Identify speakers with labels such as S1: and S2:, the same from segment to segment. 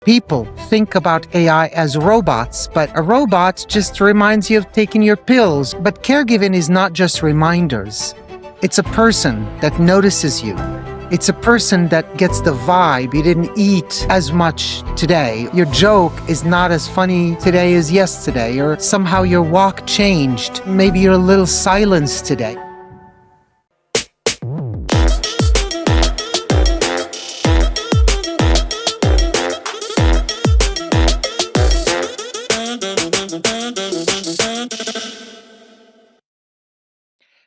S1: People think about AI as robots, but a robot just reminds you of taking your pills. But caregiving is not just reminders. It's a person that notices you. It's a person that gets the vibe. You didn't eat as much today. Your joke is not as funny today as yesterday, or somehow your walk changed. Maybe you're a little silenced today.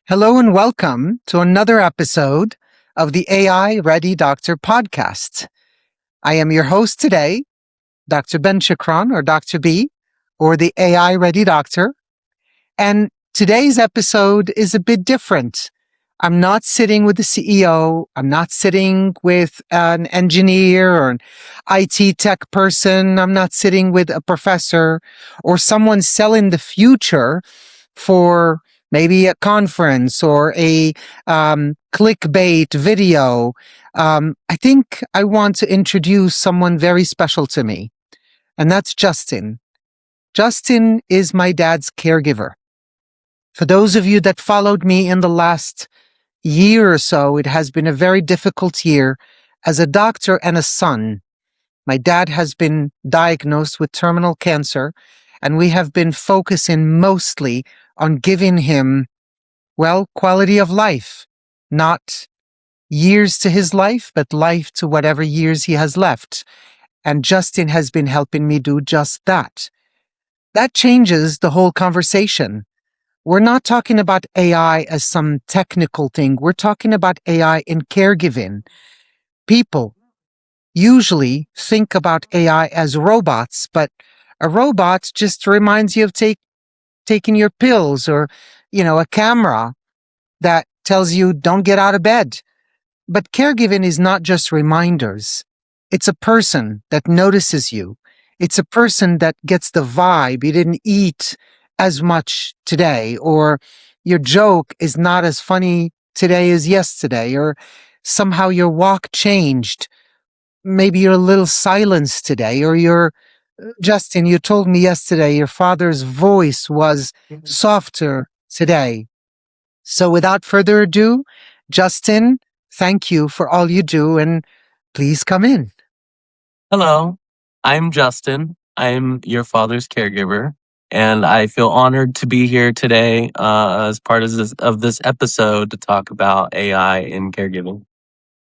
S1: Hello and welcome to another episode of the AI Ready Doctor podcast. I am your host today, Dr. Bencheqroun, or Dr. B, or the AI Ready Doctor. And today's episode is a bit different. I'm not sitting with the CEO. I'm not sitting with an engineer or an IT tech person. I'm not sitting with a professor or someone selling the future for maybe a conference or a clickbait video. I think I want to introduce someone very special to me, and that's Justin. Justin is my dad's caregiver. For those of you that followed me in the last year or so, it has been a very difficult year as a doctor and a son. My dad has been diagnosed with terminal cancer, and we have been focusing mostly on giving him, well, quality of life, not years to his life, but life to whatever years he has left. And Justin has been helping me do just that. That changes the whole conversation. We're not talking about AI as some technical thing. We're talking about AI in caregiving. People usually think about AI as robots, but a robot just reminds you of taking your pills, or, a camera that tells you don't get out of bed. But caregiving is not just reminders. It's a person that notices you. It's a person that gets the vibe. You didn't eat as much today, or your joke is not as funny today as yesterday, or somehow your walk changed. Maybe you're a little silenced today, or Justin, you told me yesterday your father's voice was softer today. So without further ado, Justin, thank you for all you do, and please come in.
S2: Hello, I'm Justin. I'm your father's caregiver, and I feel honored to be here today as part of this episode to talk about AI in caregiving.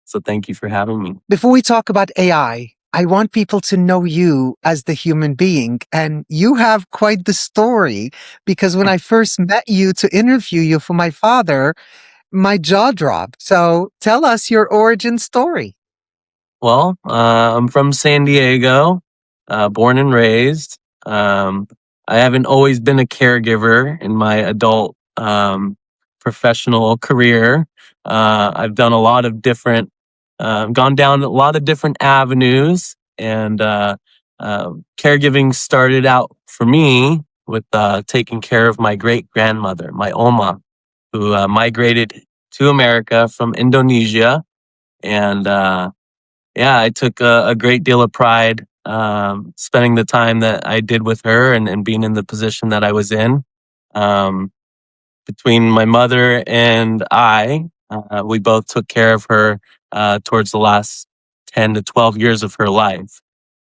S2: So thank you for having me.
S1: Before we talk about AI, I want people to know you as the human being, and you have quite the story, because when I first met you to interview you for my father, my jaw dropped. So tell us your origin story.
S2: Well, I'm from San Diego, born and raised. I haven't always been a caregiver in my adult professional career. I've done a lot of different, gone down a lot of different avenues, and caregiving started out for me with taking care of my great grandmother, my Oma, who migrated to America from Indonesia, and yeah, I took a great deal of pride spending the time that I did with her, and being in the position that I was in. Um, Between my mother and I, we both took care of her towards the last 10 to 12 years of her life.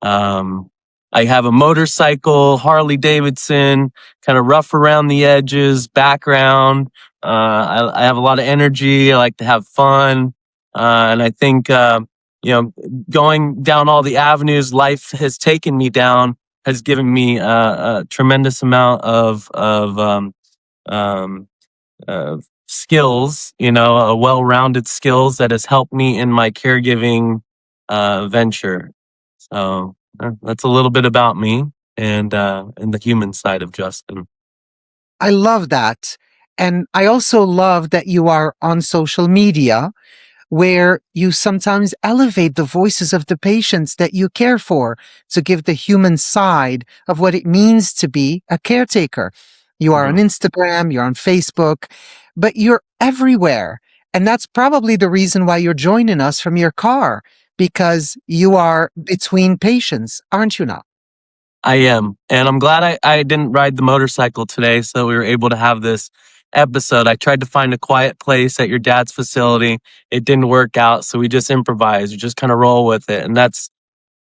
S2: I have a motorcycle, Harley Davidson, kind of rough around the edges background. I have a lot of energy. I like to have fun. And I think, going down all the avenues life has taken me down has given me a tremendous amount of skills, a well-rounded skills that has helped me in my caregiving venture. So that's a little bit about me and the human side of Justin.
S1: I love that. And I also love that you are on social media, where you sometimes elevate the voices of the patients that you care for to give the human side of what it means to be a caretaker. You are on Instagram, you're on Facebook, but you're everywhere. And that's probably the reason why you're joining us from your car, because you are between patients, aren't you now?
S2: I am. And I'm glad I didn't ride the motorcycle today. So we were able to have this episode. I tried to find a quiet place at your dad's facility. It didn't work out. So we just improvised. We just kind of roll with it. And that's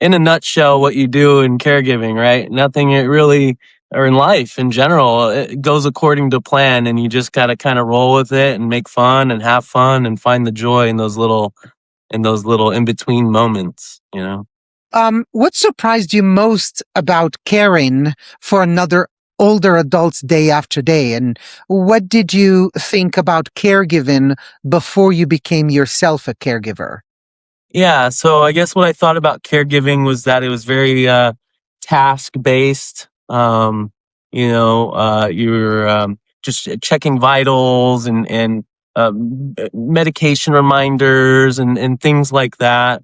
S2: in a nutshell what you do in caregiving, right? Nothing it really, or in life in general, it goes according to plan. And you just got to kind of roll with it and make fun and have fun and find the joy in those little in between moments, you know?
S1: What surprised you most about caring for another older adults day after day? And what did you think about caregiving before you became yourself a caregiver?
S2: Yeah, so I guess what I thought about caregiving was that it was very task based. You're just checking vitals and medication reminders and things like that.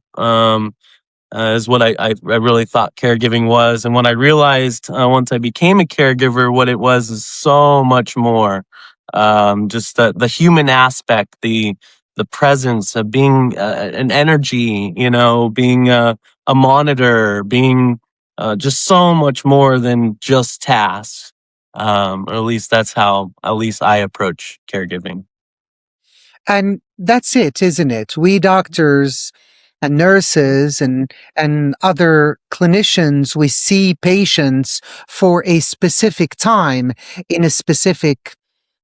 S2: Is what I really thought caregiving was. And when I realized once I became a caregiver, what it was is so much more. Just the human aspect, the presence of being an energy, being a monitor, being just so much more than just tasks. Or at least that's how at least I approach caregiving.
S1: And that's it, isn't it? We doctors and nurses and other clinicians, we see patients for a specific time in a specific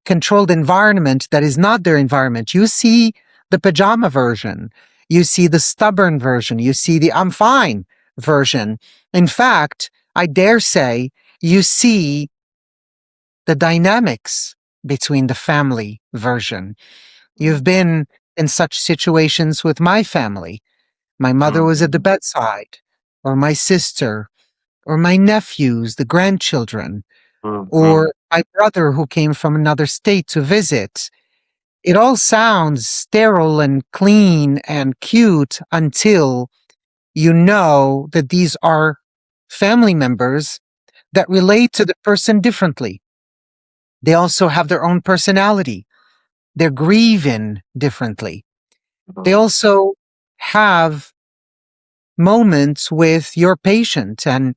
S1: controlled environment that is not their environment. You see the pajama version, you see the stubborn version, you see the I'm fine version. In fact, I dare say you see the dynamics between the family version. You've been in such situations with my family. My mother was at the
S2: Mm,
S1: bedside, or my sister, or my nephews, the grandchildren,
S2: mm, mm,
S1: or my brother who came from another state to visit. It all sounds sterile and clean and cute until you know that these are family members that relate to the person differently. They also have their own personality. They're grieving differently. They
S2: mm,
S1: also have moments with your patient. And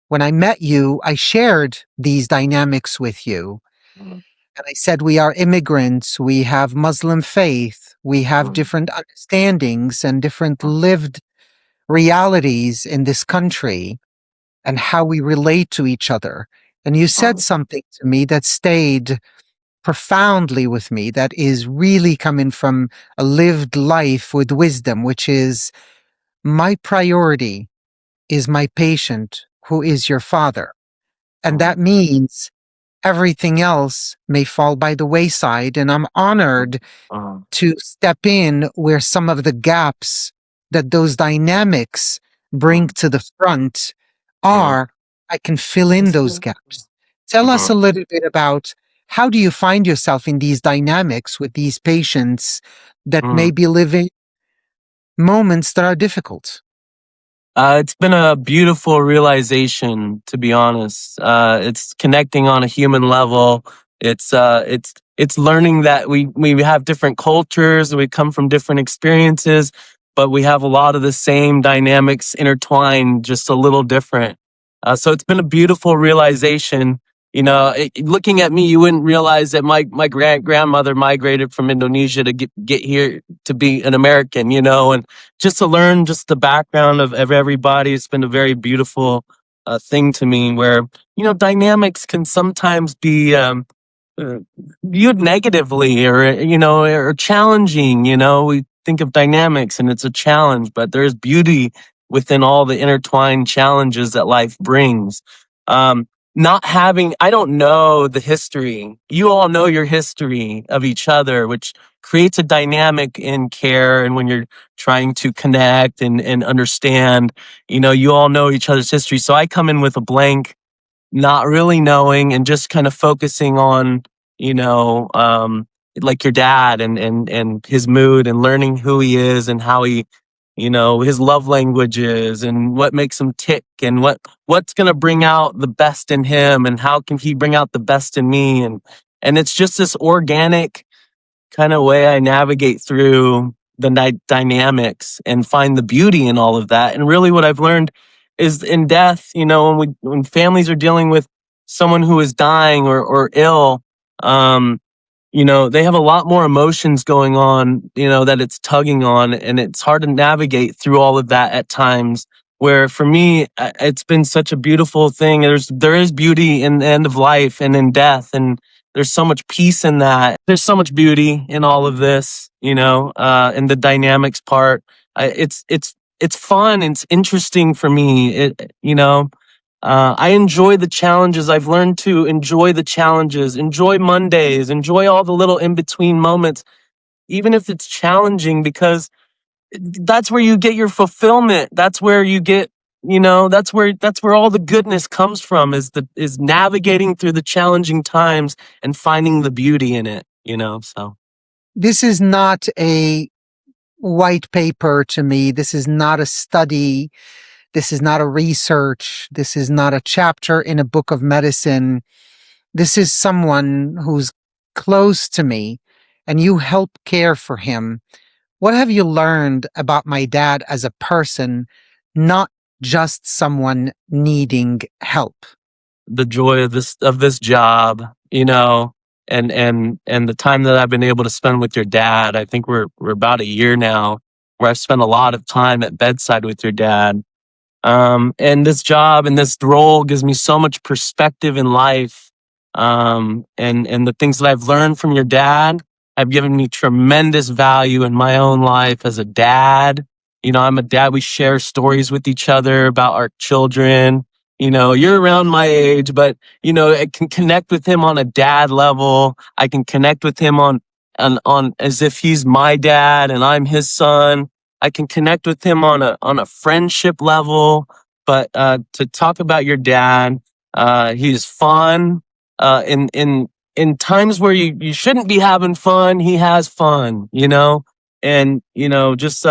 S1: when I met you, I shared these dynamics with you.
S2: mm,
S1: And I said, we are immigrants, we have Muslim faith, we have
S2: mm,
S1: different understandings and different lived realities in this country and how we relate to each other. And you said
S2: mm,
S1: something to me that stayed profoundly with me, that is really coming from a lived life with wisdom, which is my priority is my patient who is your father. And that
S2: mm,
S1: means everything else may fall by the wayside. And I'm honored
S2: mm,
S1: to step in where some of the gaps that those dynamics bring
S2: mm,
S1: to the front
S2: mm.
S1: are, I can fill in those gaps. Tell us a
S2: Mhm.
S1: little bit about how do you find yourself in these dynamics with these patients that may
S2: Mm.
S1: be living moments that are difficult?
S2: It's been a beautiful realization, to be honest. It's connecting on a human level. It's learning that we have different cultures, we come from different experiences, but we have a lot of the same dynamics intertwined, just a little different. So it's been a beautiful realization. Looking at me, you wouldn't realize that my grandmother migrated from Indonesia to get here to be an American. And just to learn just the background of everybody. It's been a very beautiful thing to me where, dynamics can sometimes be uh, viewed negatively or challenging. We think of dynamics and it's a challenge, but there's beauty within all the intertwined challenges that life brings. Um, Not having, I don't know the history. You all know your history of each other, which creates a dynamic in care. And when you're trying to connect and understand, you all know each other's history. So I come in with a blank, not really knowing and just kind of focusing on, you know, um, like your dad and his mood and learning who he is and how he, his love languages and what makes him tick and what's going to bring out the best in him and how can he bring out the best in me. And it's just this organic kind of way I navigate through dynamics and find the beauty in all of that. And really what I've learned is in death, when families are dealing with someone who is dying or ill, they have a lot more emotions going on, that it's tugging on, and it's hard to navigate through all of that at times. Where for me, it's been such a beautiful thing. There is beauty in the end of life and in death, and there's so much peace in that. There's so much beauty in all of this, in the dynamics part. It's fun. It's interesting for me. I enjoy the challenges. I've learned to enjoy the challenges, enjoy Mondays, enjoy all the little in between moments, even if it's challenging, because that's where you get your fulfillment. That's where you get, that's where all the goodness comes from, is navigating through the challenging times and finding the beauty in it, so.
S1: This is not a white paper to me. This is not a study. This is not a research. This is not a chapter in a book of medicine. This is someone who's close to me, and you help care for him. What have you learned about my dad as a person, not just someone needing help?
S2: The joy of this job, and the time that I've been able to spend with your dad. I think we're about a year now where I've spent a lot of time at bedside with your dad. And this job and this role gives me so much perspective in life. And the things that I've learned from your dad have given me tremendous value in my own life as a dad. I'm a dad. We share stories with each other about our children. You're around my age, but I can connect with him on a dad level. I can connect with him on as if he's my dad and I'm his son. I can connect with him on a friendship level. But to talk about your dad, he's fun. In times where you shouldn't be having fun, he has fun. And just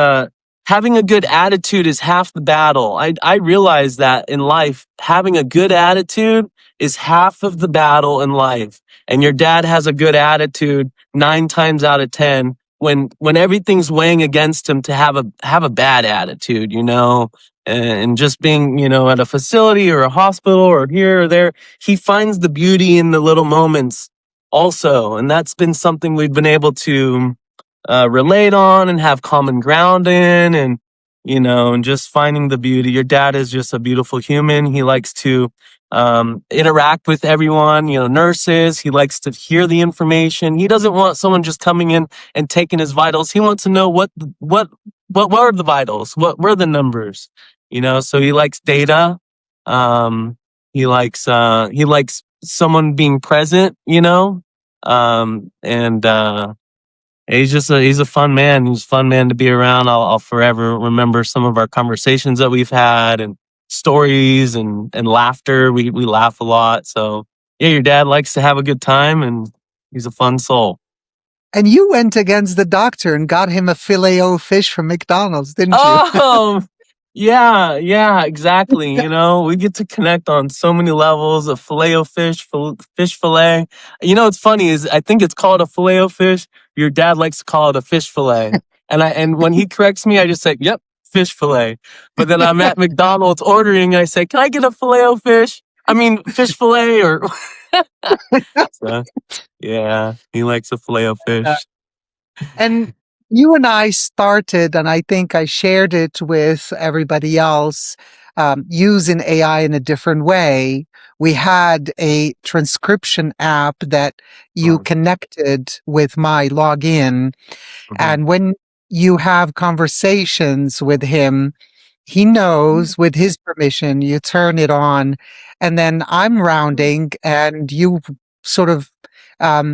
S2: having a good attitude is half the battle. I realize that in life, having a good attitude is half of the battle in life. And your dad has a good attitude 9 times out of 10 when everything's weighing against him to have a bad attitude, and just being, at a facility or a hospital or here or there, he finds the beauty in the little moments also. And that's been something we've been able to relate on and have common ground in, and just finding the beauty. Your dad is just a beautiful human. He likes to interact with everyone, nurses. He likes to hear the information. He doesn't want someone just coming in and taking his vitals. He wants to know what are the vitals? What were the numbers? So he likes data. He likes someone being present, and he's a fun man. He's a fun man to be around. I'll forever remember some of our conversations that we've had, and stories and laughter. We laugh a lot. So yeah, your dad likes to have a good time, and he's a fun soul.
S1: And you went against the doctor and got him a filet-o-fish from McDonald's, didn't you?
S2: Oh, yeah, exactly. We get to connect on so many levels. A filet o fish, fish fillet. What's funny is I think it's called a filet o fish. Your dad likes to call it a fish fillet. And when he corrects me, I just say, "Yep, fish fillet." But then I'm at McDonald's ordering, and I say, "Can I get a filet o fish? I mean, fish fillet or." So, yeah, he likes a filet o fish.
S1: And you and I started, and I think I shared it with everybody else, using AI in a different way. We had a transcription app that you connected with my login. And when you have conversations with him, he knows with his permission, you turn it on, and then I'm rounding, and you sort of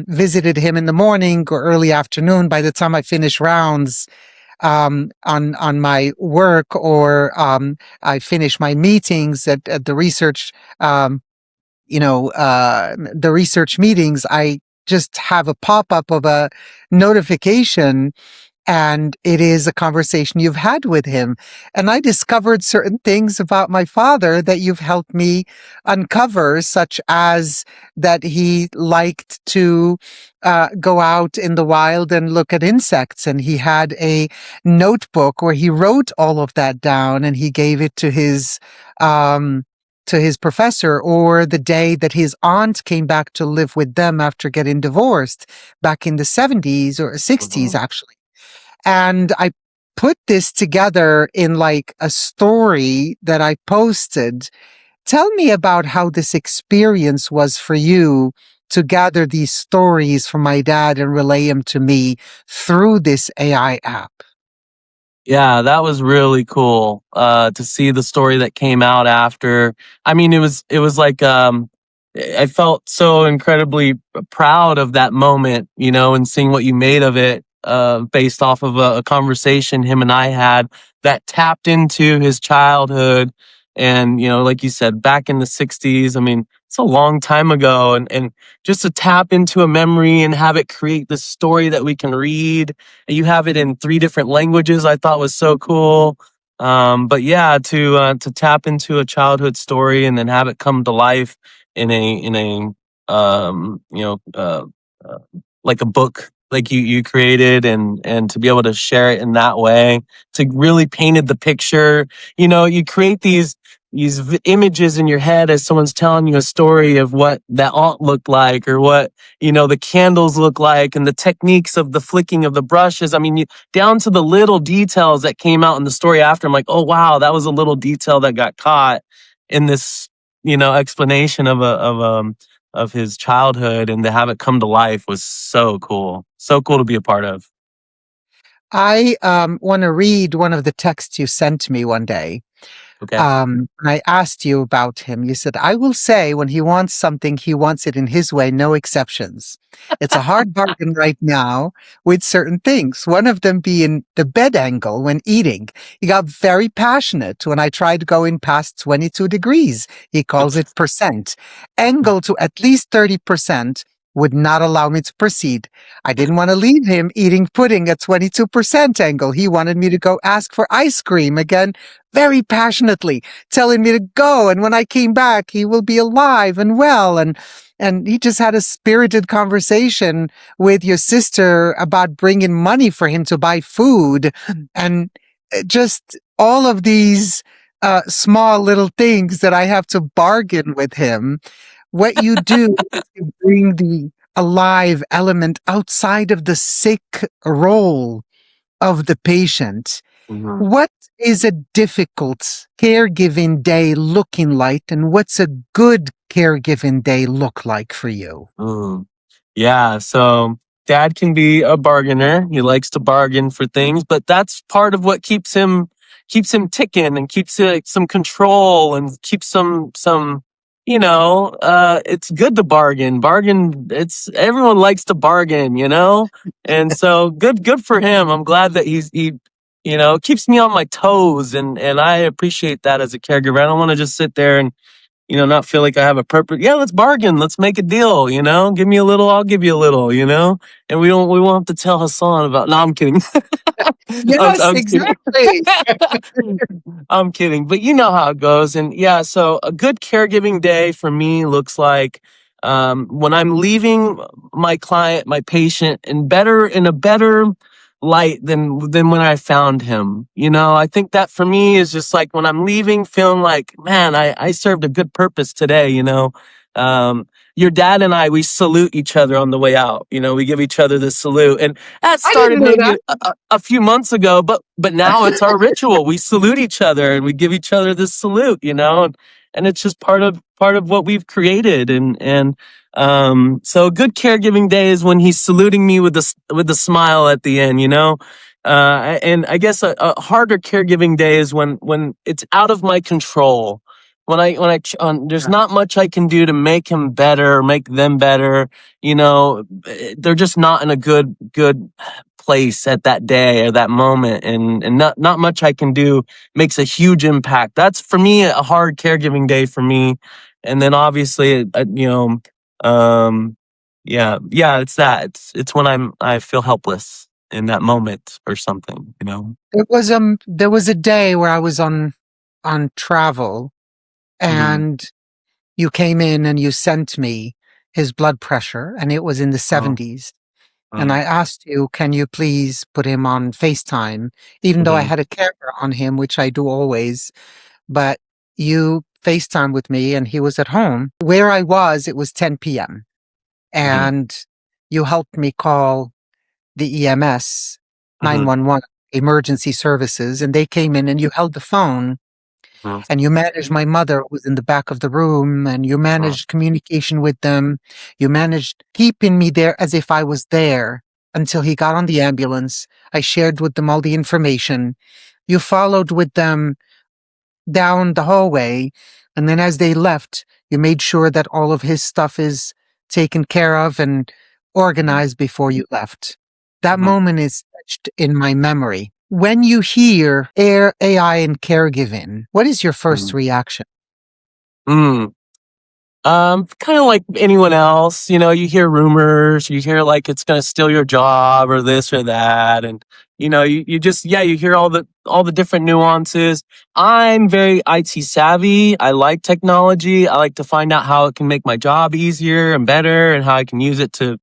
S1: visited him in the morning or early afternoon. By the time I finish rounds on my work, or I finish my meetings at the research, the research meetings, I just have a pop up of a notification. and it is a conversation you've had with him. And I discovered certain things about my father that you've helped me uncover, such as that he liked to go out in the wild and look at insects. And he had a notebook where he wrote all of that down and he gave it to his professor, or the day that his aunt came back to live with them after getting divorced back in the 70s or 60s,
S2: Mhm.
S1: actually. And I put this together in like a story that I posted. Tell me about how this experience was for you to gather these stories from my dad and relay them to me through this AI app.
S2: Yeah, that was really cool to see the story that came out after. I mean, it was like I felt so incredibly proud of that moment, and seeing what you made of it based off of a conversation him and I had that tapped into his childhood. And, like you said, back in the 60s, I mean, it's a long time ago. And just to tap into a memory and have it create this story that we can read. You have it in 3 different languages. I thought was so cool. But yeah, to tap into a childhood story and then have it come to life in a uh, like a book like you created, and to be able to share it in that way, to really painted the picture. You create these images in your head as someone's telling you a story of what that aunt looked like, or what the candles look like, and the techniques of the flicking of the brushes. I mean, down to the little details that came out in the story after. I'm like, oh wow, that was a little detail that got caught in this, explanation of his childhood, and to have it come to life was so cool. So cool to be a part of.
S1: I want to read one of the texts you sent me one day.
S2: Okay.
S1: I asked you about him. You said, I will say when he wants something, he wants it in his way, no exceptions. It's a hard bargain right now with certain things. One of them being the bed angle when eating. He got very passionate when I tried going past 22 degrees. He calls it percent. Angle to at least 30% would not allow me to proceed. I didn't want to leave him eating pudding at 22% angle. He wanted me to go ask for ice cream again very passionately, telling me to go. And when I came back, he will be alive and well. And he just had a spirited conversation with your sister about bringing money for him to buy food. And just all of these small little things that I have to bargain with him. What you do is you bring the alive element outside of the sick role of the patient.
S2: Mhm.
S1: What is a difficult caregiving day looking like, and what's a good caregiving day look like for you?
S2: Mm. Yeah, so dad can be a bargainer. He likes to bargain for things, but that's part of what keeps him ticking, and keeps some control, and keeps some it's good to bargain. It's everyone likes to bargain. And so good for him. I'm glad that he keeps me on my toes, and I appreciate that as a caregiver. I don't want to just sit there and not feel like I have a purpose. Yeah, let's bargain. Let's make a deal. Give me a little, I'll give you a little. And we won't have to tell Hassan about, no, I'm kidding.
S1: Yes,
S2: I'm kidding.
S1: exactly.
S2: I'm kidding. But you know how it goes. And yeah, so a good caregiving day for me looks like when I'm leaving my client, my patient, in a better light than when I found him. I think that for me is just like when I'm leaving feeling like, man, I served a good purpose today. Um, your dad and we salute each other on the way out. We give each other the salute. And that
S1: I
S2: started
S1: didn't know
S2: maybe a few months ago, but now it's our ritual. We salute each other and we give each other this salute. And it's just part of what we've created. And so a good caregiving day is when he's saluting me with a smile at the end. And I guess a harder caregiving day is when it's out of my control. There's
S1: that.
S2: not much I can do to make him better, make them better. They're just not in a good place at that day or that moment, and not much I can do makes a huge impact. That's for me a hard caregiving day for me. And then obviously, um, yeah, it's that. It's when I feel helpless. in that moment or something, you know?
S1: There was a day where I was on travel,
S2: Mm-hmm.
S1: and you came in and you sent me his blood pressure, and it was in the
S2: Oh,
S1: 70s. And I asked you, can you please put him on FaceTime, even though I
S2: mm-hmm.
S1: had a camera on him, which I do always. But you FaceTime with me, and he was at home. Where I was, it was 10 p.m.
S2: Mm-hmm.
S1: And you helped me call the EMS,
S2: Mm-hmm.
S1: 911, emergency services, and they came in and you held the phone and you managed my mother who was in the back of the room, and you
S2: Mm-hmm.
S1: managed communication with them. You managed keeping me there as if I was there until he got on the ambulance. I shared with them all the information. You followed with them down the hallway, and then as they left, you made sure that all of his stuff is taken care of and organized before you left. That
S2: Mm-hmm.
S1: moment is etched in my memory. When you hear AI and caregiving, what is your first reaction?
S2: Mm-hmm. Kind of like anyone else, you know, you hear rumors, you hear like it's gonna steal your job or this or that, and you know, you just yeah, you hear all the different nuances. I'm very IT savvy. I like technology. I like to find out how it can make my job easier and better, and how I can use it to,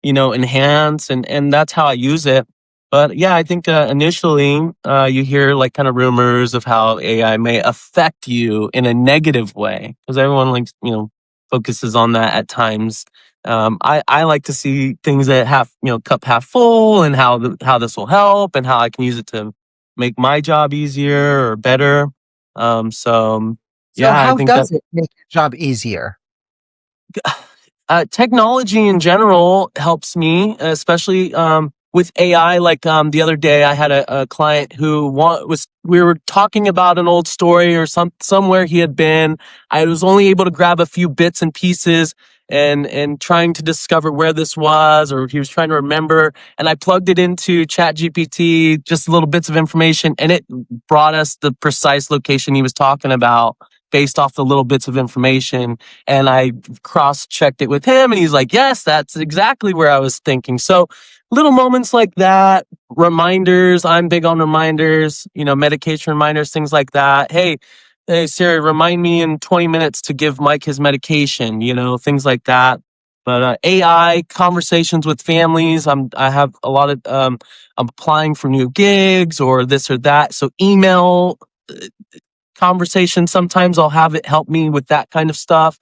S2: you know, enhance, and that's how I use it. But yeah, I think initially you hear like kind of rumors of how AI may affect you in a negative way because everyone likes, you know, focuses on that at times. I like to see things that have, you know, cup half full, and how this will help and how I can use it to make my job easier or better. So
S1: So,
S2: yeah, I
S1: how
S2: think that
S1: does it make your job easier?
S2: technology in general helps me, especially with AI. Like the other day, I had a client who was we were talking about an old story or somewhere he had been. I was only able to grab a few bits and pieces and trying to discover where this was, or he was trying to remember. And I plugged it into ChatGPT, just little bits of information, and it brought us the precise location he was talking about based off the little bits of information. And I cross-checked it with him, and he's like, yes, that's exactly where I was thinking. So little moments like that, reminders. I'm big on reminders, you know, medication reminders, things like that. Hey Siri, remind me in 20 minutes to give Mike his medication, you know, things like that. But AI conversations with families, I have a lot of I'm applying for new gigs or this or that, so email conversation. Sometimes I'll have it help me with that kind of stuff,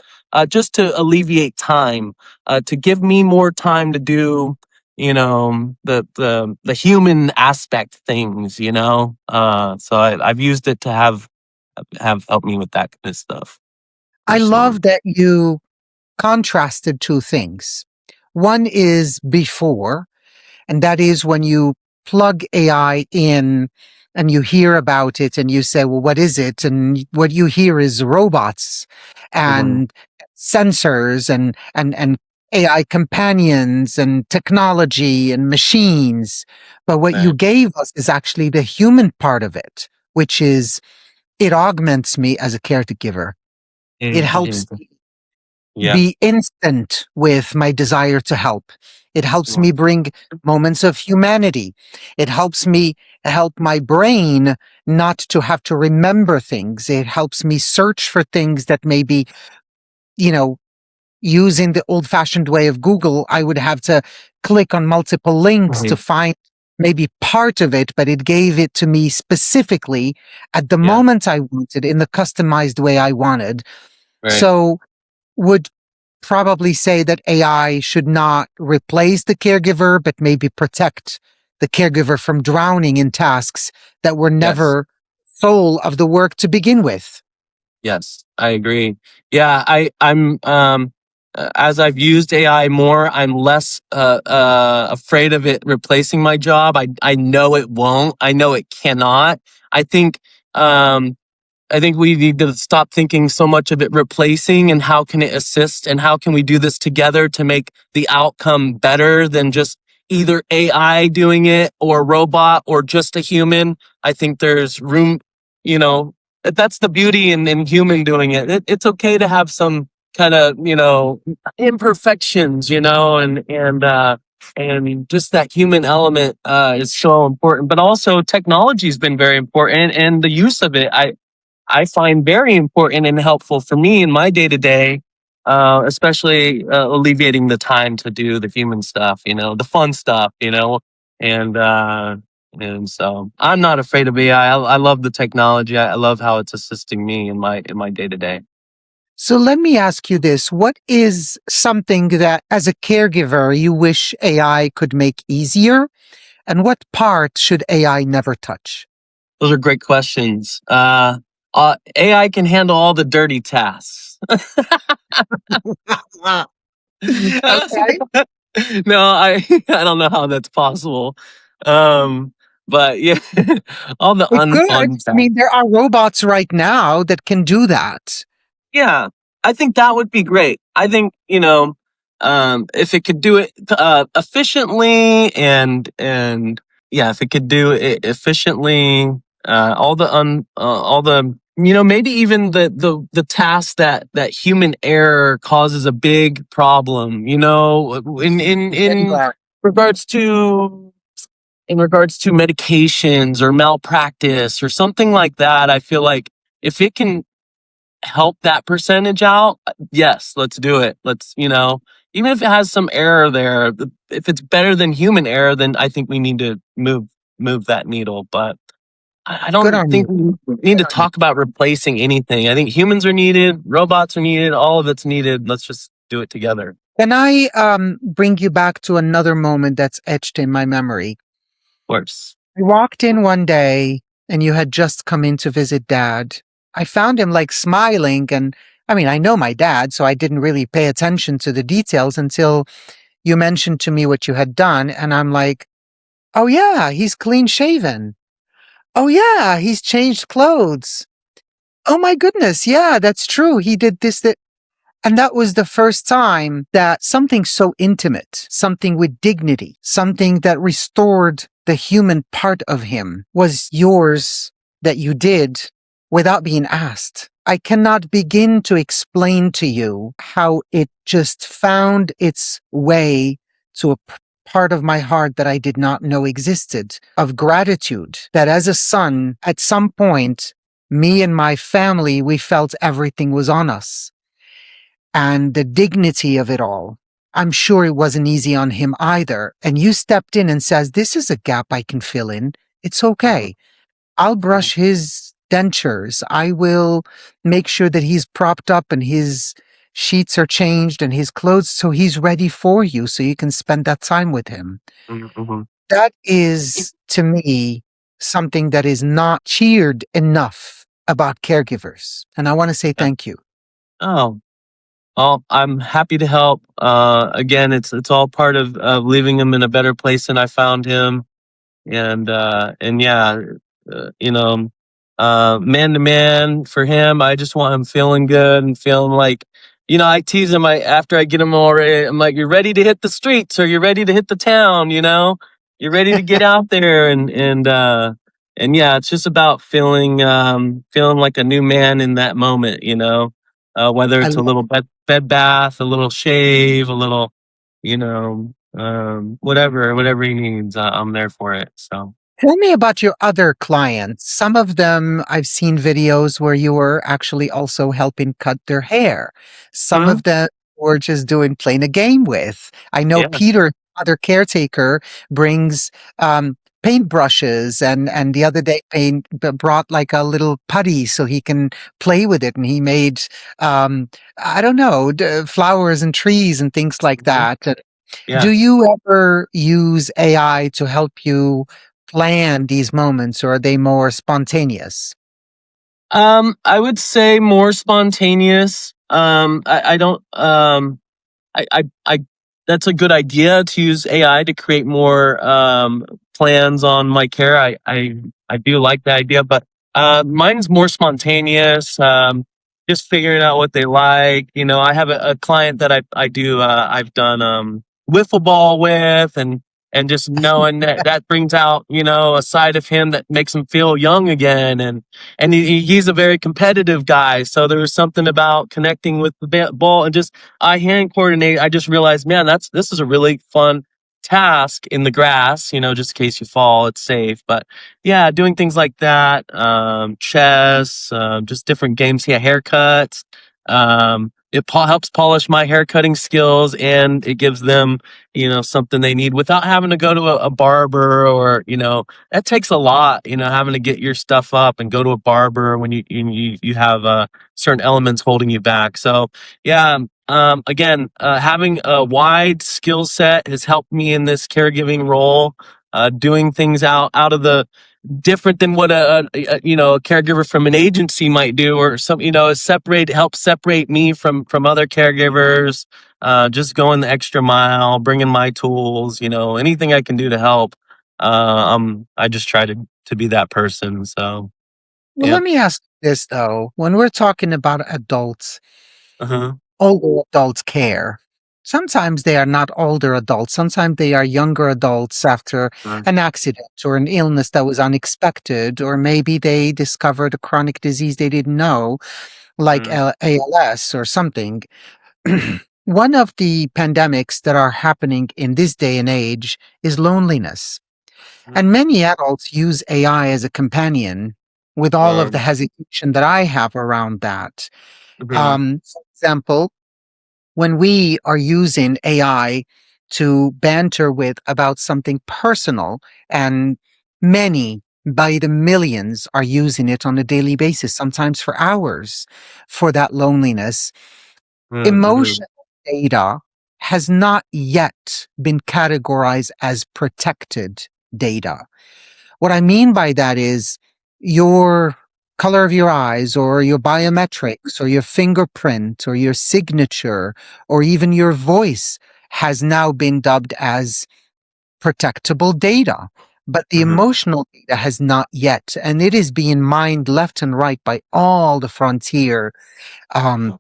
S2: just to alleviate time, to give me more time to do, you know, the human aspect things, you know. So I've used it to have helped me with that kind of stuff
S1: I
S2: personally.
S1: love that you contrasted two things. One is before, and that is when you plug AI in and you hear about it and you say, well, what is it? And what you hear is robots
S2: Hmm.
S1: and sensors and AI companions and technology and machines. But what you
S2: Right.
S1: gave us is actually the human part of it, which is it augments me as a caregiver. It helps
S2: Mhm.
S1: me
S2: Yeah.
S1: be instant with my desire to help. It helps
S2: Sure.
S1: me bring moments of humanity. It helps me help my brain not to have to remember things. It helps me search for things that maybe, you know, using the old fashioned way of Google, I would have to click on multiple links to
S2: Mhm.
S1: find maybe part of it, but it gave it to me specifically at the
S2: Yeah.
S1: moment I wanted in the customized way I wanted.
S2: Right.
S1: So would probably say that AI should not replace the caregiver, but maybe protect the caregiver from drowning in tasks that were
S2: Yes.
S1: never soul of the work to begin with.
S2: Yes, I agree. Yeah, I'm as I've used AI more, I'm less afraid of it replacing my job. I know it won't. I know it cannot. I think um I think we need to stop thinking so much of it replacing, and how can it assist, and how can we do this together to make the outcome better than just either AI doing it or a robot or just a human. I think there's room, you know, that's the beauty in human doing it. It's okay to have some kind of, you know, imperfections, you know, and and just that human element is so important. But also technology has been very important, and the use of it I find very important and helpful for me in my day to day, especially alleviating the time to do the human stuff, the fun stuff, and and so I'm not afraid of AI. I love the technology. I love how it's assisting me in my day to day.
S1: So let me ask you this. What is something that, as a caregiver, you wish AI could make easier? And what part should AI never touch?
S2: Those are great questions. AI can handle all the dirty tasks.
S1: Okay.
S2: No, I don't know how that's possible. But yeah, all the
S1: It could.
S2: unfun
S1: I
S2: stuff.
S1: mean, there are robots right now that can do that.
S2: Yeah, I think that would be great. I think, if it could do it efficiently and yeah, if it could do it efficiently, all the maybe even the tasks that human error causes a big problem. In
S1: Anywhere.
S2: regards to medications or malpractice or something like that, I feel like if it can help that percentage out, yes, let's do it. Even if it has some error there, if it's better than human error, then I think we need to move that needle. But I
S1: Good
S2: don't
S1: on you.
S2: think we need to talk about replacing anything. I think humans are needed, robots are needed, all of it's needed. Let's just do it together.
S1: Can I bring you back to another moment that's etched in my memory?
S2: Of course.
S1: I walked in one day and you had just come in to visit dad. I found him like smiling, and I mean, I know my dad, so I didn't really pay attention to the details until you mentioned to me what you had done. And I'm like, oh yeah, he's clean shaven. Oh yeah, he's changed clothes. Oh my goodness. Yeah, that's true. He did this, that. And that was the first time that something so intimate, something with dignity, something that restored the human part of him was yours, that you did without being asked. I cannot begin to explain to you how it just found its way to a part of my heart that I did not know existed, of gratitude that as a son, at some point, me and my family, we felt everything was on us, and the dignity of it all. I'm sure it wasn't easy on him either. And you stepped in and says, this is a gap I can fill in. It's
S2: Mhm,
S1: okay. I'll
S2: mhm,
S1: brush his dentures. I will make sure that he's propped up and his sheets are changed and his clothes so he's ready for you so you can spend that time with him.
S2: mhm, mhm.
S1: That is, to me, something that is not cheered enough about caregivers. And I want to say
S2: Yeah.
S1: thank you.
S2: Oh, well, I'm happy to help. Again, it's all part of leaving him in a better place than I found him. And yeah, you know, man to man for him, I just want him feeling good and feeling like, I tease him. After I get him already, I'm like, you're ready to hit the streets, or you're ready to hit the town. You're ready to get out there, and yeah, it's just about feeling like a new man in that moment. Whether
S1: I
S2: it's a little bed bath, a little shave, a little, whatever he needs, I'm there for it. So.
S1: Tell me about your other clients. Some of them, I've seen videos where you were actually also helping cut their hair. Some
S2: Mhm.
S1: of them were just playing a game with. I know
S2: Yeah.
S1: Peter, other caretaker, brings paintbrushes, and the other day brought like a little putty so he can play with it, and he made I don't know, flowers and trees and things like
S2: Mhm.
S1: that.
S2: Yeah.
S1: Do you ever use AI to help you plan these moments, or are they more spontaneous?
S2: I would say more spontaneous. I don't. I That's a good idea to use AI to create more plans on my care. I do like the idea, but mine's more spontaneous. Just figuring out what they like. I have a client that I've done wiffle ball with, and just knowing that brings out a side of him that makes him feel young again, and he's a very competitive guy. So there was something about connecting with the ball and just I hand coordinate. I just realized, man, this is a really fun task in the grass, just in case you fall, it's safe. But yeah, doing things like that, chess, just different games. Yeah, haircuts. It helps polish my haircutting skills, and it gives them, something they need without having to go to a barber, or, that takes a lot, having to get your stuff up and go to a barber when you have certain elements holding you back. So yeah, again, having a wide skill set has helped me in this caregiving role, doing things out of the different than what a caregiver from an agency might do, or some, help separate me from other caregivers, just going the extra mile, bringing my tools, anything I can do to help. I just try to be that person. So
S1: Well,
S2: yeah.
S1: let me ask this though. When we're talking about adults,
S2: Uh-huh.
S1: older adults care. Sometimes they are not older adults. Sometimes they are younger adults after
S2: Uh,
S1: an accident or an illness that was unexpected, or maybe they discovered a chronic disease they didn't know, like
S2: uh,
S1: ALS or something. One of the pandemics that are happening in this day and age is loneliness. And many adults use AI as a companion with all of the hesitation that I have around that. For example, when we are using AI to banter with about something personal, and many by the millions are using it on a daily basis, sometimes for hours, for that loneliness, emotional data has not yet been categorized as protected data. What I mean by that is your color of your eyes, or your biometrics, or your fingerprint, or your signature, or even your voice has now been dubbed as protectable data. But the emotional data has not yet, and it is being mined left and right by all the frontier um,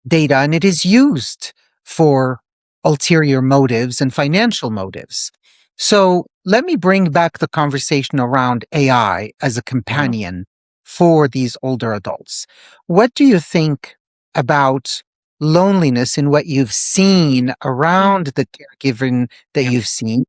S1: data, and it is used for ulterior motives and financial motives. So let me bring back the conversation around AI as a companion for these older adults. What do you think about loneliness in what you've seen around the caregiving that you've seen?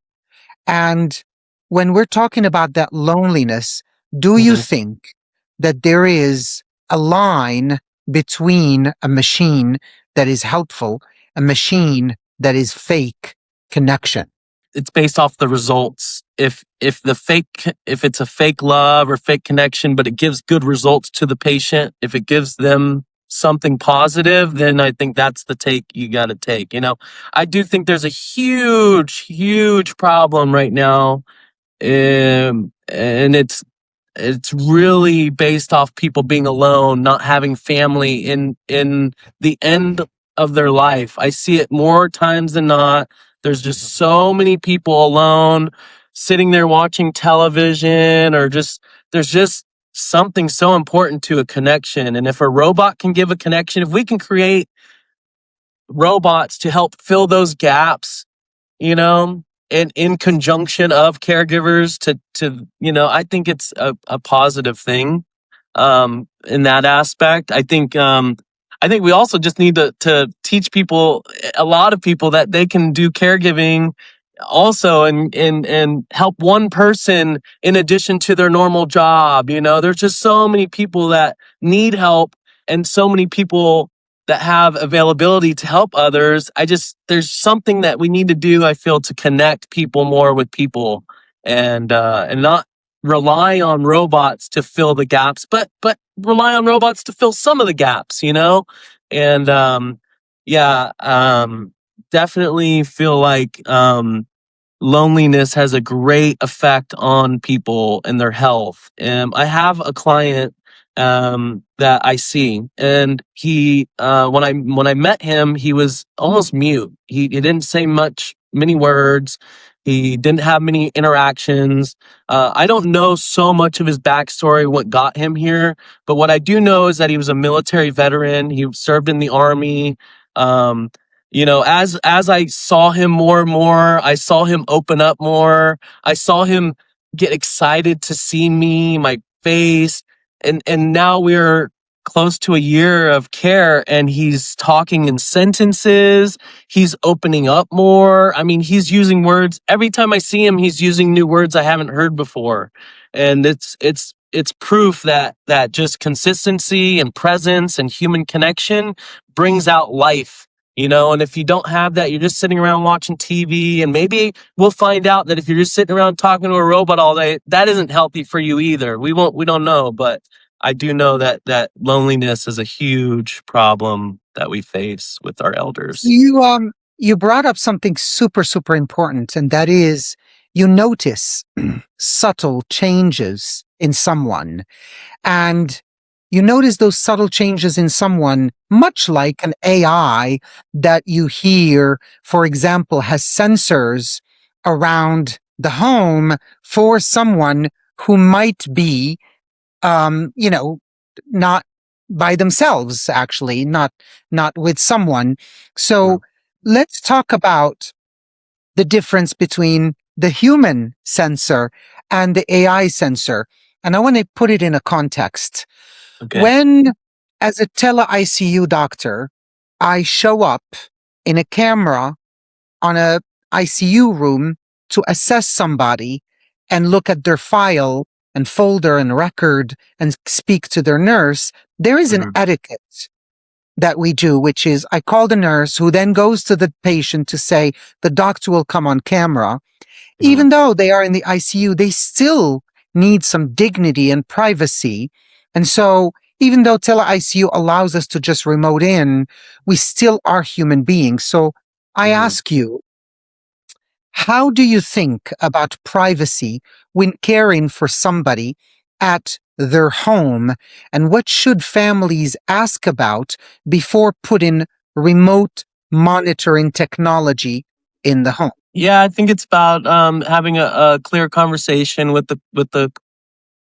S1: And when we're talking about that loneliness, do you think that there is a line between a machine that is helpful, a machine that is fake connection?
S2: It's based off the results. If it's a fake love or fake connection, but it gives good results to the patient, if it gives them something positive, then I think that's the take you got to take. I do think there's a huge problem right now, and it's really based off people being alone, not having family in the end of their life. I see it more times than not. There's just so many people alone, sitting there watching television, or just there's just something so important to a connection. And if a robot can give a connection, if we can create robots to help fill those gaps, and in conjunction of caregivers I think it's a positive thing, in that aspect. I think we also just need to teach people, a lot of people, that they can do caregiving also, and help one person in addition to their normal job. There's just so many people that need help, and so many people that have availability to help others. There's something that we need to do, I feel, to connect people more with people, and not rely on robots to fill the gaps, but rely on robots to fill some of the gaps, and yeah, definitely feel like loneliness has a great effect on people and their health. I have a client that I see, and he when I met him, he was almost mute. He didn't say many words. He didn't have many interactions. I don't know so much of his backstory, what got him here, but what I do know is that he was a military veteran. He served in the army. Um, as I saw him more and more, I saw him open up more. I saw him get excited to see me, my face, and now we're close to a year of care, and he's talking in sentences. He's opening up more. I mean, he's using words. Every time I see him, he's using new words I haven't heard before. And it's proof that just consistency and presence and human connection brings out life. And if you don't have that, you're just sitting around watching TV, and maybe we'll find out that if you're just sitting around talking to a robot all day, that isn't healthy for you either. We don't know, but I do know that loneliness is a huge problem that we face with our elders.
S1: You brought up something super, super important, and that is you notice subtle changes in someone. And you notice those subtle changes in someone, much like an AI that you hear, for example, has sensors around the home for someone who might be, you know, not by themselves, actually, not with someone. So let's talk about the difference between the human sensor and the AI sensor. And I want to put it in a context.
S2: Okay.
S1: When, as a tele-ICU doctor, I show up in a camera on a ICU room to assess somebody and look at their file and folder and record and speak to their nurse, there is an
S2: Mhm.
S1: etiquette that we do, which is I call the nurse who then goes to the patient to say the doctor will come on camera. Even though they are in the ICU, they still need some dignity and privacy. And so even though tele-ICU allows us to just remote in, we still are human beings. So I
S2: Mhm.
S1: ask you, how do you think about privacy when caring for somebody at their home? And what should families ask about before putting remote monitoring technology in the home?
S2: Yeah, I think it's about having a clear conversation with the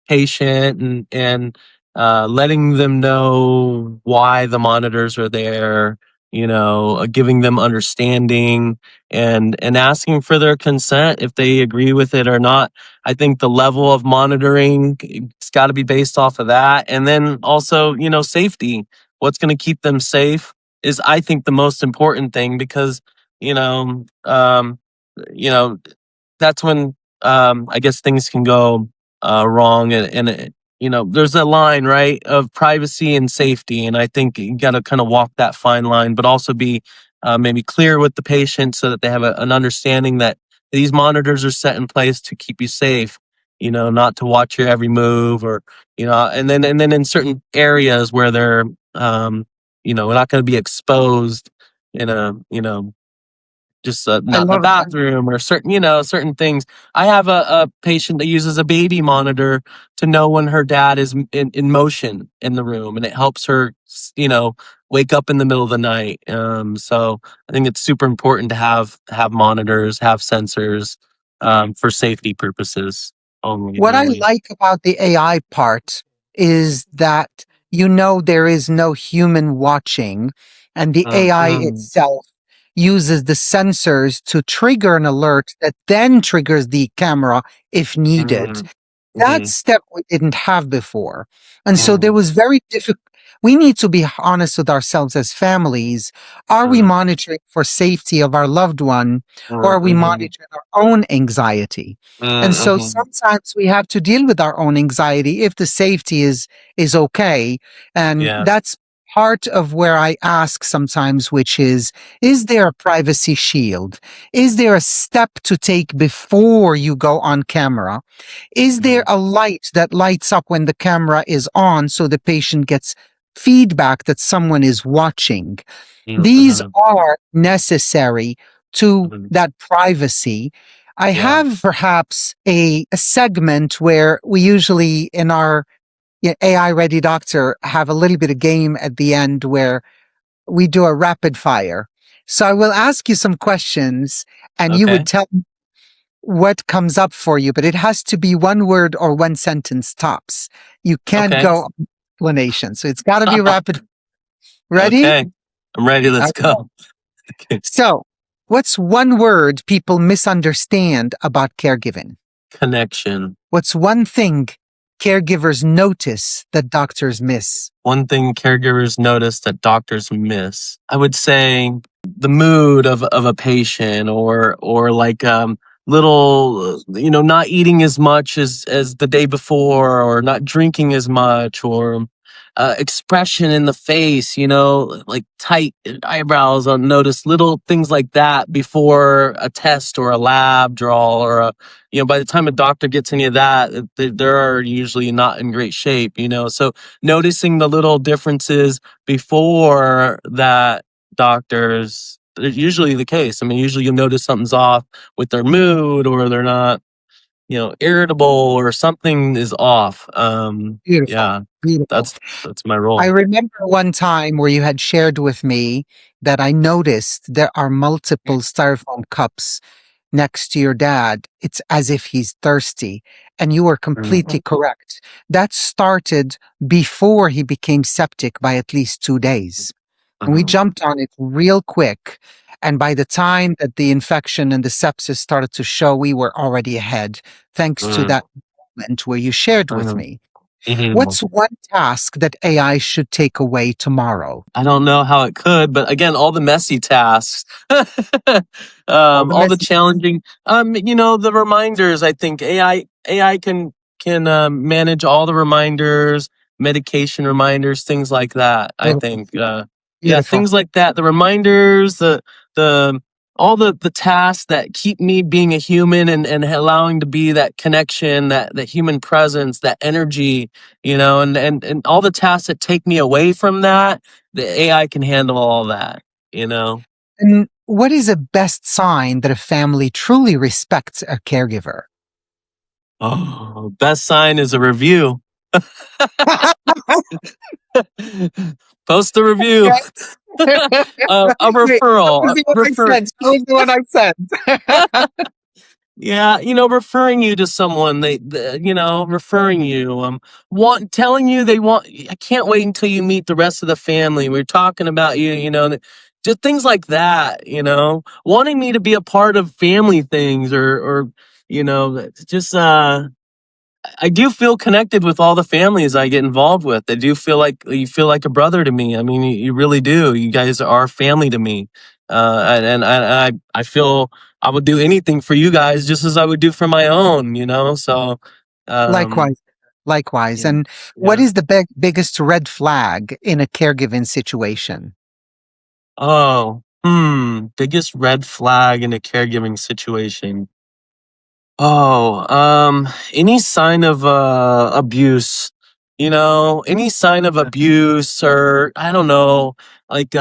S2: patient, and letting them know why the monitors are there, giving them understanding, and asking for their consent if they agree with it or not. I think the level of monitoring, it's got to be based off of that. And then also, safety. What's going to keep them safe is, I think, the most important thing, because you know um you know that's when, I guess, things can go wrong, and there's a line, right, of privacy and safety, and I think you got to kind of walk that fine line, but also be maybe clear with the patient so that they have an understanding that these monitors are set in place to keep you safe. Not to watch your every move, or and then in certain areas where they're not going to be exposed in a just
S1: I
S2: not in the
S1: love that.
S2: bathroom, or certain things. I have a patient that uses a baby monitor to know when her dad is in motion in the room, and it helps her, wake up in the middle of the night. So I think it's super important to have monitors, have sensors, for safety purposes only,
S1: What I
S2: really.
S1: like about the AI part is that there is no human watching, and the AI
S2: Mm,
S1: itself uses the sensors to trigger an alert that then triggers the camera if needed.
S2: mm,
S1: That
S2: mhm,
S1: step we didn't have before. And so there
S2: mm,
S1: was very difficult. We need to be honest with ourselves as families. Are we
S2: mm,
S1: monitoring for safety of our loved one, or
S2: mm,
S1: are we
S2: mhm,
S1: monitoring our own anxiety? And
S2: mm,
S1: so
S2: mhm.
S1: sometimes we have to deal with our own anxiety if the safety is okay. And
S2: Yeah.
S1: that's part of where I ask sometimes, which is there a privacy shield? Is there a step to take before you go on camera? Is there
S2: Mm,
S1: a light that lights up when the camera is on so the patient gets feedback that someone is watching?
S2: mm,
S1: These
S2: mhm,
S1: are necessary to
S2: mhm.
S1: that privacy. I
S2: Yeah.
S1: have perhaps a segment where we usually in our AI Ready Doctor have a little bit of game at the end where we do a rapid fire. So I will ask you some questions and you would
S2: Okay.
S1: tell what comes up for you, but it has to be one word or one sentence tops. You can't
S2: Okay.
S1: go on explanation. So it's got to be rapid. Ready?
S2: Okay. I'm ready. Let's
S1: Okay.
S2: go. Okay.
S1: So, what's one word people misunderstand about caregiving?
S2: Connection.
S1: What's one thing caregivers notice that doctors miss?
S2: One thing caregivers notice that doctors miss, I would say, the mood of a patient, or like little, not eating as much as the day before, or not drinking as much, or expression in the face, like tight eyebrows. I'll notice little things like that before a test or a lab draw, or by the time a doctor gets any of that, they're usually not in great shape. So noticing the little differences before that, doctors, it's usually the case. I mean, usually you'll notice something's off with their mood, or they're not, irritable, or something is off.
S1: Beautiful.
S2: Yeah,
S1: Beautiful.
S2: that's my
S1: I
S2: role.
S1: remember one time where you had shared with me that I noticed there are multiple styrofoam cups next to your dad. It's as if he's thirsty. And you were completely correct. That started before he became septic by at least 2 days. And we jumped on it real quick. And by the time that the infection and the sepsis started to show, we were already ahead, thanks to that moment where you shared with me.
S2: Mhm.
S1: What's one task that AI should take away tomorrow?
S2: I don't know how it could, but again, all the messy tasks,
S1: All the
S2: all the
S1: messy.
S2: challenging, the reminders. I think AI can manage all the reminders, medication reminders, things like that. I
S1: Beautiful.
S2: think, yeah,
S1: Beautiful.
S2: things like that. The reminders, the all the tasks that keep me being a human, and allowing to be that connection, that human presence, that energy, and all the tasks that take me away from that, the AI can handle all that.
S1: And what is a best sign that a family truly respects a caregiver?
S2: Oh, best sign is a review. Post a review.
S1: Okay.
S2: A
S1: Wait, that
S2: referral.
S1: was the one I
S2: Refer.
S1: sent. That was the one I sent.
S2: Yeah, referring you to someone, referring you, telling you they want. I can't wait until you meet the rest of the family. We're talking about you, just things like that. Wanting me to be a part of family things, or just I do feel connected with all the families I get involved with. They do feel like you feel like a brother to me. I mean, you really do. You guys are family to me, and I feel I would do anything for you guys, just as I would do for my own. So um,
S1: Likewise. Likewise.
S2: yeah,
S1: And what
S2: yeah.
S1: is the biggest red flag in a caregiving situation?
S2: Oh, biggest red flag in a caregiving situation. Oh, any sign of abuse, any sign of abuse, or I don't know, like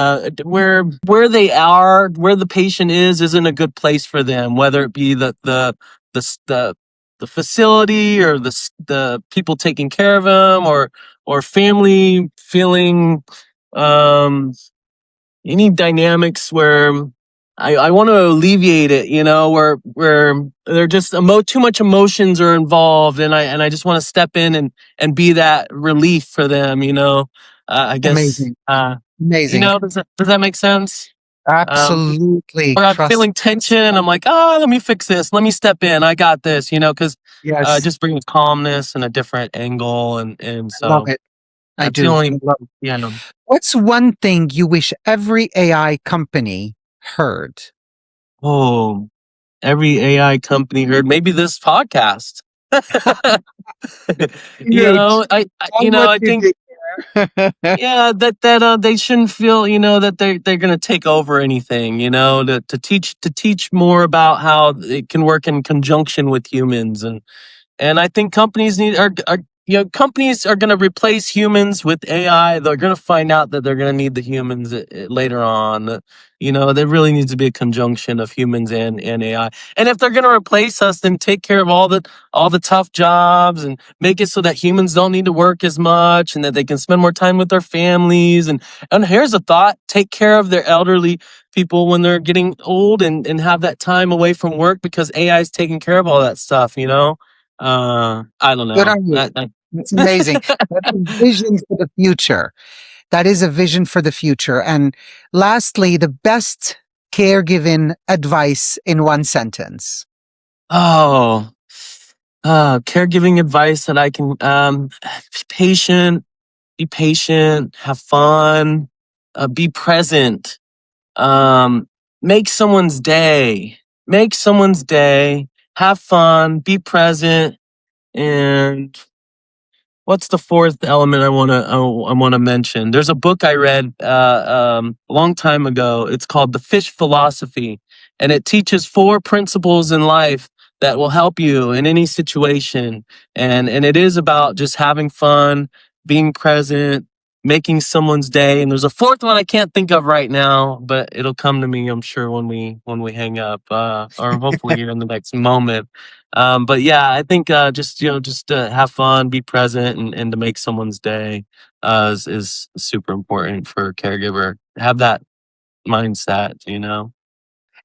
S2: where they are, where the patient isn't a good place for them, whether it be the s- the facility, or the people taking care of them, or family feeling um any dynamics where I want to alleviate it, where they're just too much emotions are involved, and I just want to step in and be that relief for them. I guess,
S1: Amazing. Amazing.
S2: does that make sense? Um,
S1: Absolutely.
S2: or I'm
S1: Trust.
S2: feeling tension, and I'm like, oh, let me fix this. Let me step in. I got this. Because
S1: Yes.
S2: just brings calmness and a different angle, and
S1: I love
S2: so
S1: it. I
S2: that's the
S1: do. I
S2: only,
S1: love it.
S2: yeah.
S1: What's one thing you wish every AI company heard?
S2: Oh, every AI company heard, maybe this podcast.
S1: Huge. On what
S2: I
S1: you
S2: think,
S1: did there.
S2: yeah, that they shouldn't feel, that they're going to take over anything, to teach more about how it can work in conjunction with humans. And I think companies are going to replace humans with AI. They're going to find out that they're going to need the humans later on. There really needs to be a conjunction of humans and AI. And if they're going to replace us, then take care of all the tough jobs, and make it so that humans don't need to work as much, and that they can spend more time with their families. And here's a thought: take care of their elderly people when they're getting old, and have that time away from work, because AI is taking care of all that stuff. I don't
S1: Good
S2: know.
S1: on you. It's amazing. That's a vision for the future. That is a vision for the future. And lastly, the best caregiving advice in one sentence.
S2: Oh, caregiving advice that I can be patient, have fun, be present, um, make someone's day, have fun, be present, and what's the fourth element I want to mention? There's a book I read a long time ago. It's called The Fish Philosophy, and it teaches 4 principles in life that will help you in any situation. And it is about just having fun, being present, making someone's day. And there's a fourth one I can't think of right now, but it'll come to me, I'm sure, when we hang up, or hopefully in the next moment. But yeah, I think just to have fun, be present, and to make someone's day is super important for a caregiver. Have that mindset.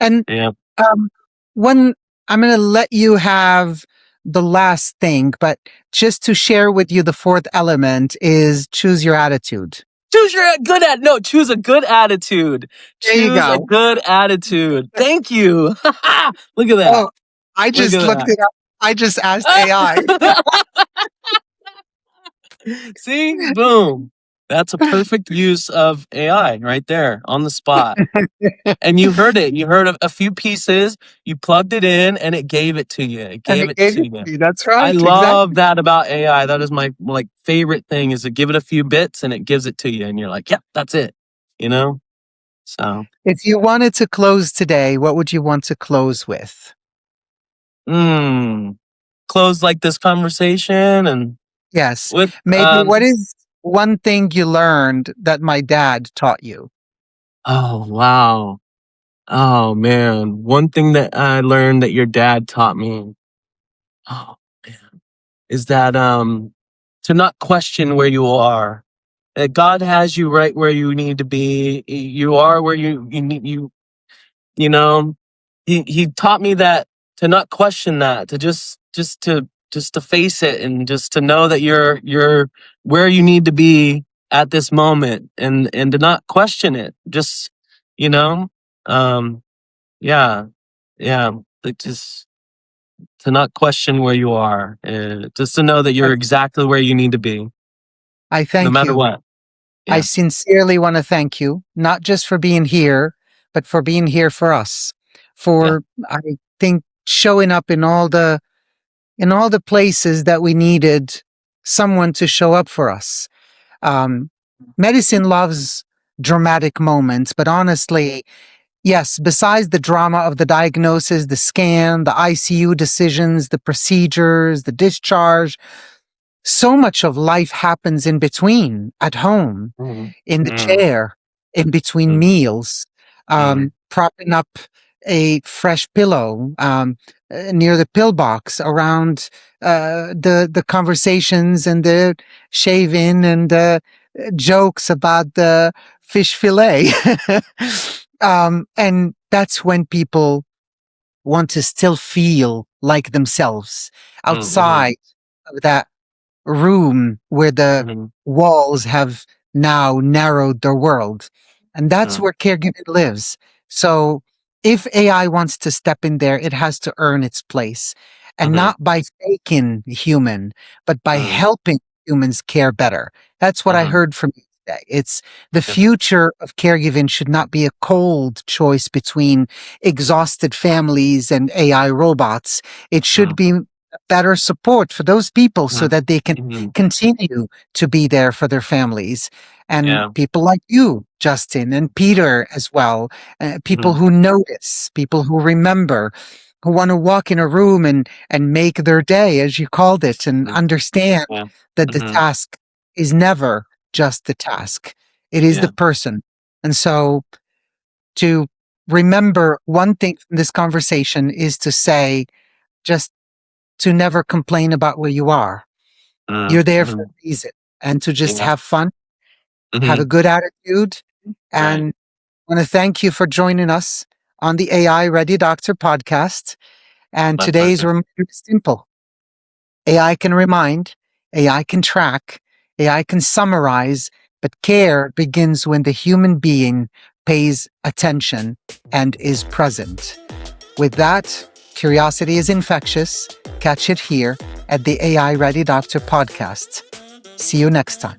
S1: And
S2: Yeah.
S1: um, one, I'm going to let you have the last thing, but just to share with you, the fourth element is choose your attitude.
S2: Choose a good attitude.
S1: There you
S2: Choose a
S1: go.
S2: good attitude. Thank you. Look at that.
S1: Oh, I
S2: Look
S1: just looked
S2: at
S1: it up. I just asked AI.
S2: that. See? Boom. That's a perfect use of AI right there on the spot. And you heard it. You heard a few pieces. You plugged it in, and it gave it to you. It
S1: And
S2: gave
S1: it
S2: it
S1: gave
S2: to
S1: it
S2: you.
S1: to you. That's
S2: I
S1: right.
S2: love
S1: Exactly.
S2: that about AI. That is my favorite thing, is to give it a few bits and it gives it to you, and you're like, yep, that's it. You know. So,
S1: If you wanted to close today, what would you want to close with?
S2: mm, close like this conversation and
S1: Yes.
S2: with
S1: Maybe what is one thing you learned that my dad taught you?
S2: Oh wow. Oh man, one thing that I learned that your dad taught me. Oh man, is that to not question where you are. That God has you right where you need to be. You are where you need you know. He taught me that, to not question that, to just to face it, and just to know that you're where you need to be at this moment, and to not question it. Just you know, um, yeah, yeah, like just to not question where you are, just to know that
S1: I,
S2: you're exactly where you need to be,
S1: I
S2: no
S1: thank
S2: matter
S1: you.
S2: what.
S1: I
S2: Yeah,
S1: sincerely want to thank you, not just for being here, but for being here for us.
S2: yeah.
S1: For, I think, showing up in all the places that we needed someone to show up for us. Um, Medicine loves dramatic moments, but honestly, yes, besides the drama of the diagnosis, the scan, the ICU decisions, the procedures, the discharge, so much of life happens in between, at home,
S2: Mm,
S1: in the
S2: mm,
S1: chair, in between
S2: mm,
S1: meals,
S2: mm,
S1: propping up a fresh pillow near the pillbox, around the conversations and the shaving and the jokes about the fish fillet. And that's when people want to still feel like themselves
S2: mm,
S1: outside of that room where the
S2: mm,
S1: walls have now narrowed their world. And that's
S2: mm,
S1: where caregiving lives. So if AI wants to step in there, it has to earn its place. And
S2: mm,
S1: not by faking human, but by
S2: mm,
S1: helping humans care better. That's what I
S2: mm.
S1: heard from you today. It's the
S2: Yeah.
S1: future of caregiving should not be a cold choice between exhausted families and AI robots. It should
S2: Mm,
S1: be better support for those people so
S2: mm,
S1: that they can
S2: mhm.
S1: continue to be there for their families. And
S2: Yeah.
S1: people like you, Justin, and Peter as well, people
S2: Mhm,
S1: who notice, people who remember, who want to walk in a room and make their day, as you called it, and
S2: mhm,
S1: understand
S2: yeah.
S1: that the
S2: Mhm,
S1: task is never just the task. It is the
S2: yeah.
S1: person. And so to remember one thing from this conversation is to say, just to never complain about where you are. You're there for
S2: Mhm,
S1: a reason, and to just
S2: yeah.
S1: have fun, have a
S2: Mhm,
S1: good attitude.
S2: right.
S1: And I want to thank you for joining us on the AI Ready Doctor podcast. And
S2: My
S1: today's
S2: pleasure.
S1: reminder is simple: AI can remind, AI can track, AI can summarize, but care begins when the human being pays attention and is present. With that, Curiosity is infectious. Catch it here at the AI Ready Doctor podcast. See you next time.